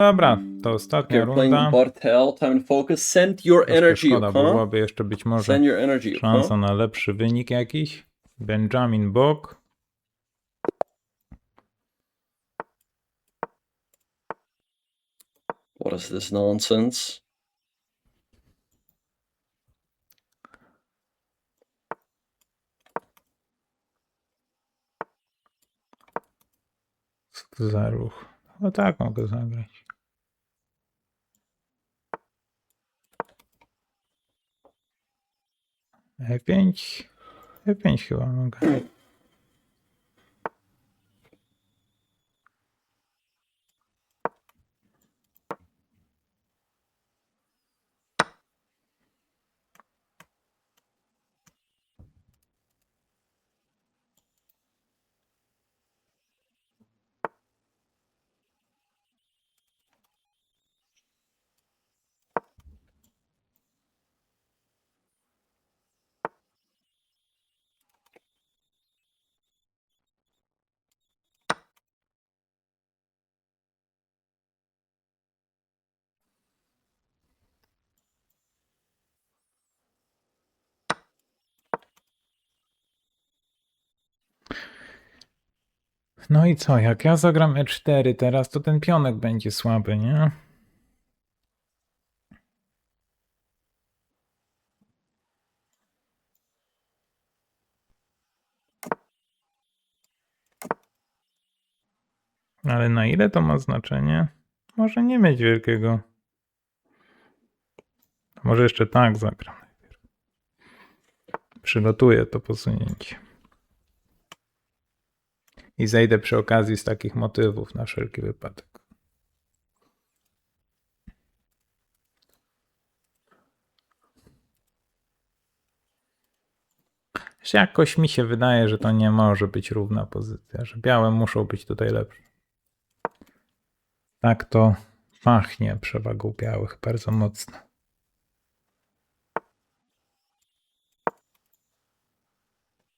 Dobra, to ostatnia Okay, we're playing runda. Bartel. Time to focus. Send your Troszkę energy, szkoda, bo okay? byłaby jeszcze być może Send your energy, szansa okay? na lepszy wynik jakiś. Benjamin Bok. What is this nonsense? Co to za ruch? No tak, mogę zagrać. E5. E5 chyba mogę. No i co, jak ja zagram E4 teraz, to ten pionek będzie słaby, nie? Ale na ile to ma znaczenie? Może nie mieć wielkiego. Może jeszcze tak zagram. Przygotuję to posunięcie. I zejdę przy okazji z takich motywów na wszelki wypadek. Jakoś mi się wydaje, że to nie może być równa pozycja, że białe muszą być tutaj lepsze. Tak to pachnie przewagą białych bardzo mocno.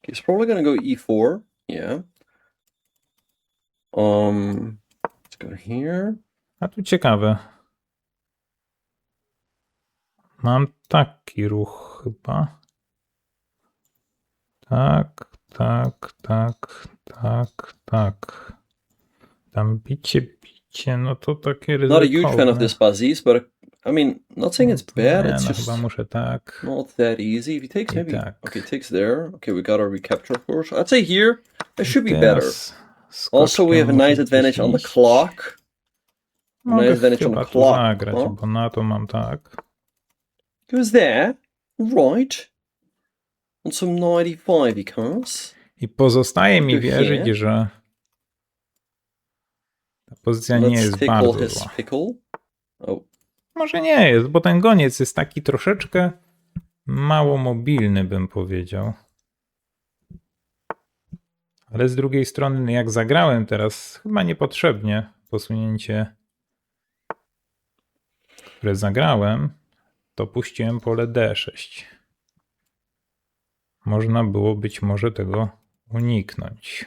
He's probably gonna go e4. Yeah. Let's go here. A tu ciekawe. Mam taki ruch chyba. Tak, tak, tak, tak, tak. Tam bicie, no to takie ryzykowne. Not a huge fan of this Baziz, but I mean, not saying it's bad. Nie, It's no just chyba muszę tak. not that easy. If he takes, I maybe tak. okay, takes there. Okay, we got our recapture, of course. I'd say here it should be better. Teraz Also, we have a skoczkiem nice muszę advantage on the gdzieś iść. clock. Mogę Nice advantage on chyba the tu clock. zagrać, Huh? bo na to mam tak. Goes there. Right. On some 95 he comes. I pozostaje mi Tu wierzyć, here. że ta pozycja nie Let's jest tickle bardzo his zła. pickle. Oh, Może nie jest, bo ten goniec jest taki troszeczkę mało mobilny, bym powiedział. Ale z drugiej strony, jak zagrałem teraz, chyba niepotrzebnie posunięcie, które zagrałem, to puściłem pole D6. Można było być może tego uniknąć.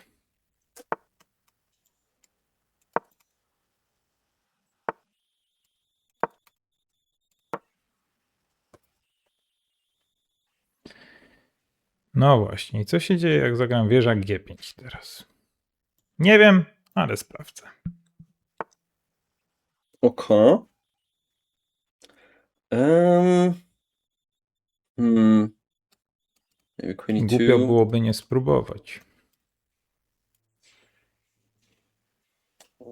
No właśnie, i co się dzieje, jak zagram wieża G5 teraz? Nie wiem, ale sprawdzę. okay. Maybe queen Głupio e2. byłoby nie spróbować.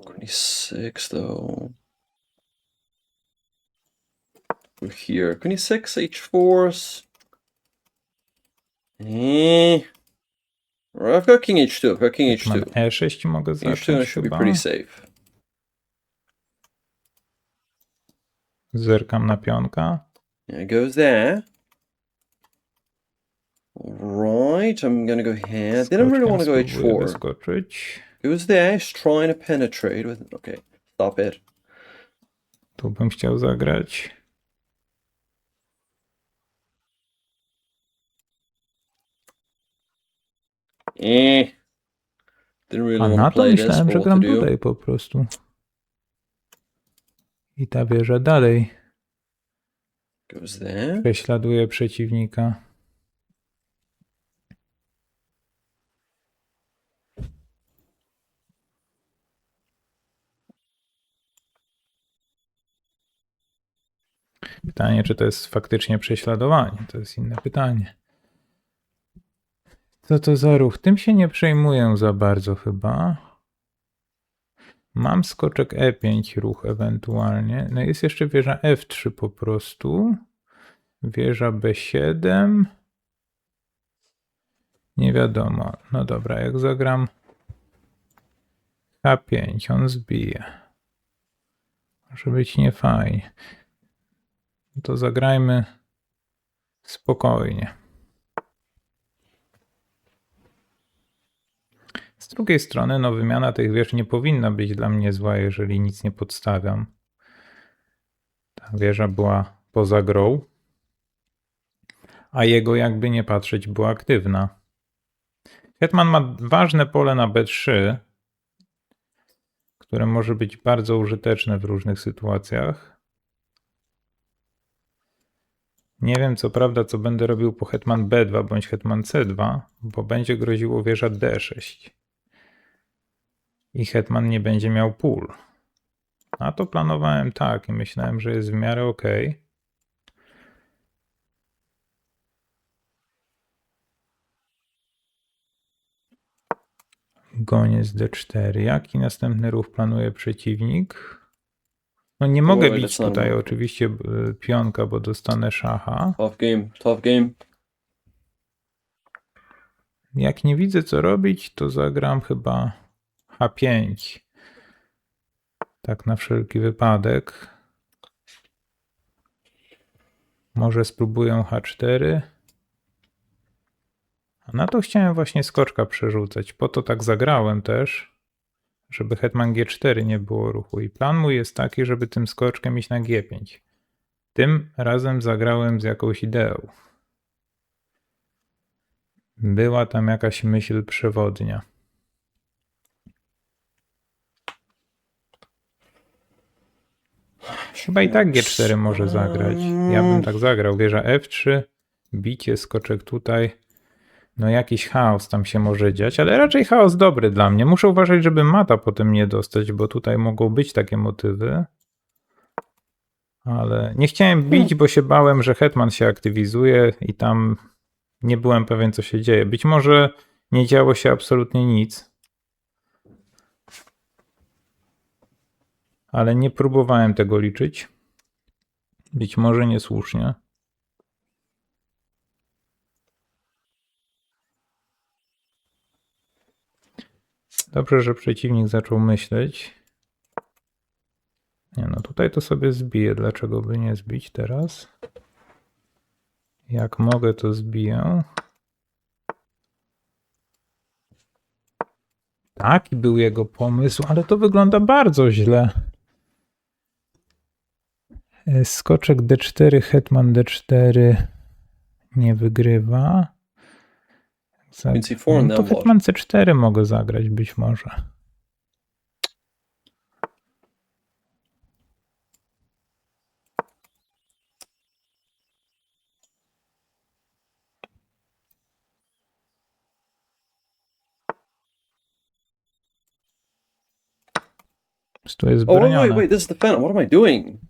Queen e6 though. We're here. Queen e6, h4. I've got king h2. I've got king Jak mam h2. E6 mogę King h2 zacząć should be chyba. pretty safe. Zerkam na pionka. Yeah, it goes there. Right, I'm gonna go here. Didn't really want to go Spróbuję h4. wyskoczyć. Goes there, he's trying to penetrate with. Okay, stop it. Tu bym chciał zagrać. Didn't really A want na to to play this, myślałem, but że what to gram do? tutaj po prostu. I ta wieża dalej Goes there. prześladuje przeciwnika. Pytanie, czy to jest faktycznie prześladowanie? To jest inne pytanie. Co to za ruch? Tym się nie przejmuję za bardzo chyba. Mam skoczek E5 ruch ewentualnie. No jest jeszcze wieża F3 po prostu. Wieża B7. Nie wiadomo. No dobra, jak zagram H5, on zbije. Może być niefajnie. To zagrajmy spokojnie. Z drugiej strony, no wymiana tych wież nie powinna być dla mnie zła, jeżeli nic nie podstawiam. Ta wieża była poza grą, a jego jakby nie patrzeć była aktywna. Hetman ma ważne pole na B3, które może być bardzo użyteczne w różnych sytuacjach. Nie wiem co prawda, co będę robił po hetman B2 bądź hetman C2, bo będzie groziło wieża D6. I hetman nie będzie miał pól. A to planowałem tak i myślałem, że jest w miarę ok. Goniec D4. Jaki następny ruch planuje przeciwnik? No nie mogę bić tutaj oczywiście pionka, bo dostanę szacha. Tough game, tough game. Jak nie widzę co robić, to zagram chyba H5. Tak na wszelki wypadek. Może spróbuję H4. A na to chciałem właśnie skoczka przerzucać. Po to tak zagrałem też, żeby hetman G4 nie było ruchu. I plan mój jest taki, żeby tym skoczkiem iść na G5. Tym razem zagrałem z jakąś ideą. Była tam jakaś myśl przewodnia. Chyba i tak G4 może zagrać. Ja bym tak zagrał. Wieża F3, bicie, skoczek tutaj. No jakiś chaos tam się może dziać, ale raczej chaos dobry dla mnie. Muszę uważać, żeby mata potem nie dostać, bo tutaj mogą być takie motywy. Ale nie chciałem bić, bo się bałem, że hetman się aktywizuje i tam nie byłem pewien, co się dzieje. Być może nie działo się absolutnie nic. Ale nie próbowałem tego liczyć. Być może niesłusznie. Dobrze, że przeciwnik zaczął myśleć. Nie no, tutaj to sobie zbiję. Dlaczego by nie zbić teraz? Jak mogę, to zbiję. Taki był jego pomysł, ale to wygląda bardzo źle. Skoczek D4, hetman D4 nie wygrywa. No to hetman C4 mogę zagrać być może. To jest bronione. Wait, this is the phantom. What am I doing?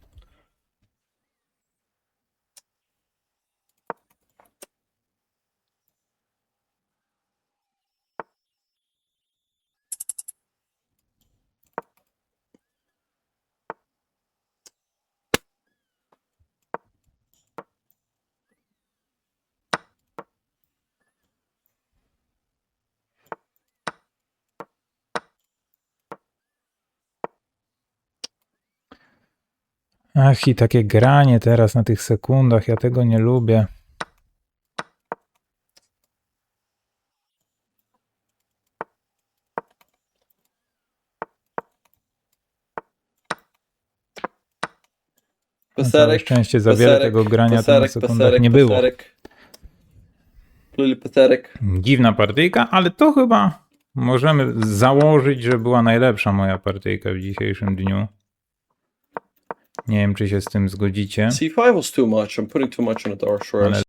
Ach, i takie granie teraz na tych sekundach, ja tego nie lubię. Na całe szczęście za wiele tego grania to na sekundach nie było. Dziwna partyjka, ale to chyba możemy założyć, że była najlepsza moja partyjka w dzisiejszym dniu. Nie wiem, czy się z tym zgodzicie. C5 was too much. I'm putting too much on the dark shores. Ale